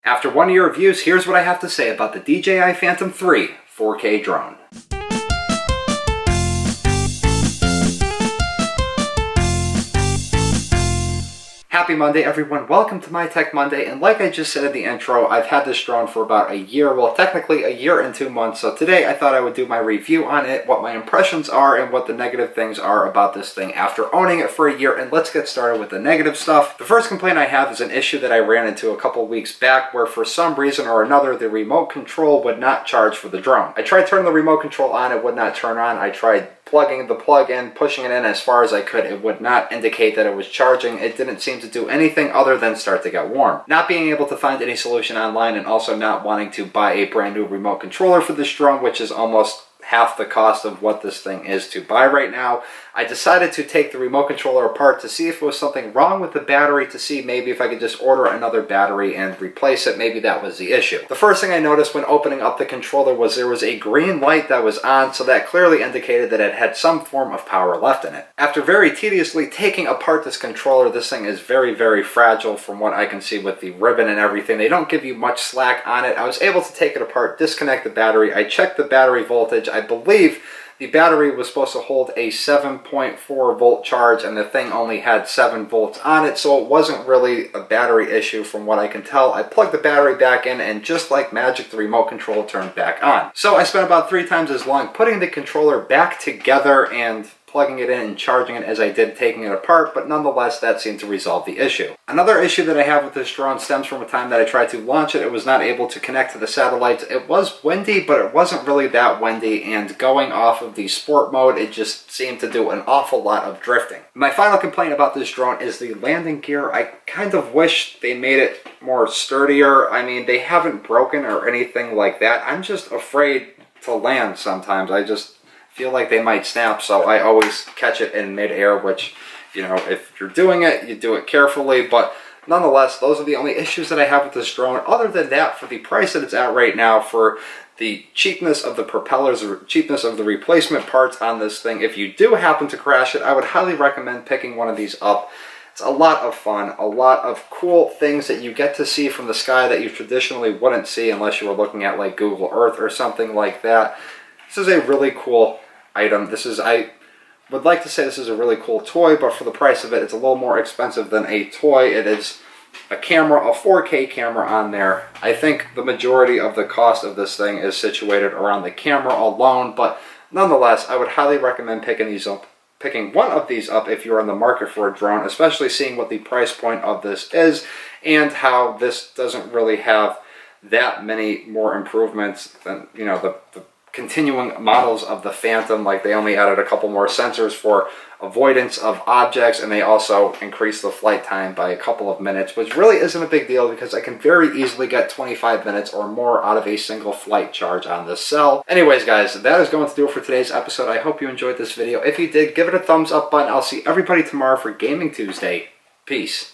After 1 year of use, here's what I have to say about the DJI Phantom 3 4K drone. Happy Monday, everyone. Welcome to My Tech Monday, and like I just said in the intro, I've had this drone for about a year, well, technically a year and 2 months, so today I thought I would do my review on it, what my impressions are, and what the negative things are about this thing after owning it for a year, and let's get started with the negative stuff. The first complaint I have is an issue that I ran into a couple weeks back, where for some reason or another, the remote control would not charge for the drone. I tried turning the remote control on, it would not turn on. I tried plugging the plug in, pushing it in as far as I could, it would not indicate that it was charging. It didn't seem to do anything other than start to get warm. Not being able to find any solution online, and also not wanting to buy a brand new remote controller for this drone, which is almost half the cost of what this thing is to buy right now, I decided to take the remote controller apart to see if there was something wrong with the battery, to see maybe if I could just order another battery and replace it. Maybe that was the issue. The first thing I noticed when opening up the controller was there was a green light that was on, so that clearly indicated that it had some form of power left in it. After very tediously taking apart this controller, this thing is very, very fragile from what I can see with the ribbon and everything. They don't give you much slack on it. I was able to take it apart, disconnect the battery. I checked the battery voltage. I believe the battery was supposed to hold a 7.4 volt charge, and the thing only had 7 volts on it, so it wasn't really a battery issue from what I can tell. I plugged the battery back in, and just like magic, the remote control turned back on. So I spent about 3 times as long putting the controller back together and plugging it in and charging it as I did taking it apart, but nonetheless that seemed to resolve the issue. Another issue that I have with this drone stems from a time that I tried to launch it. It was not able to connect to the satellites. It was windy, but it wasn't really that windy, and going off of the sport mode, it just seemed to do an awful lot of drifting. My final complaint about this drone is the landing gear. I kind of wish they made it more sturdier. I mean, they haven't broken or anything like that. I'm just afraid to land sometimes. I just feel like they might snap, so I always catch it in mid-air, which, you know, if you're doing it, you do it carefully, but nonetheless, those are the only issues that I have with this drone. Other than that, for the price that it's at right now, for the cheapness of the propellers, or cheapness of the replacement parts on this thing, if you do happen to crash it, I would highly recommend picking one of these up. It's a lot of fun, a lot of cool things that you get to see from the sky that you traditionally wouldn't see unless you were looking at like Google Earth or something like that. This is a really cool item. I would like to say this is a really cool toy, but for the price of it, it's a little more expensive than a toy. It is a camera, a 4K camera on there. I think the majority of the cost of this thing is situated around the camera alone, but nonetheless, I would highly recommend picking one of these up if you're in the market for a drone, especially seeing what the price point of this is and how this doesn't really have that many more improvements than, you know, the continuing models of the Phantom. Like, they only added a couple more sensors for avoidance of objects, and they also increased the flight time by a couple of minutes, which really isn't a big deal because I can very easily get 25 minutes or more out of a single flight charge on this cell. Anyways, guys, that is going to do it for today's episode. I hope you enjoyed this video. If you did, give it a thumbs up button. I'll see everybody tomorrow for Gaming Tuesday. Peace.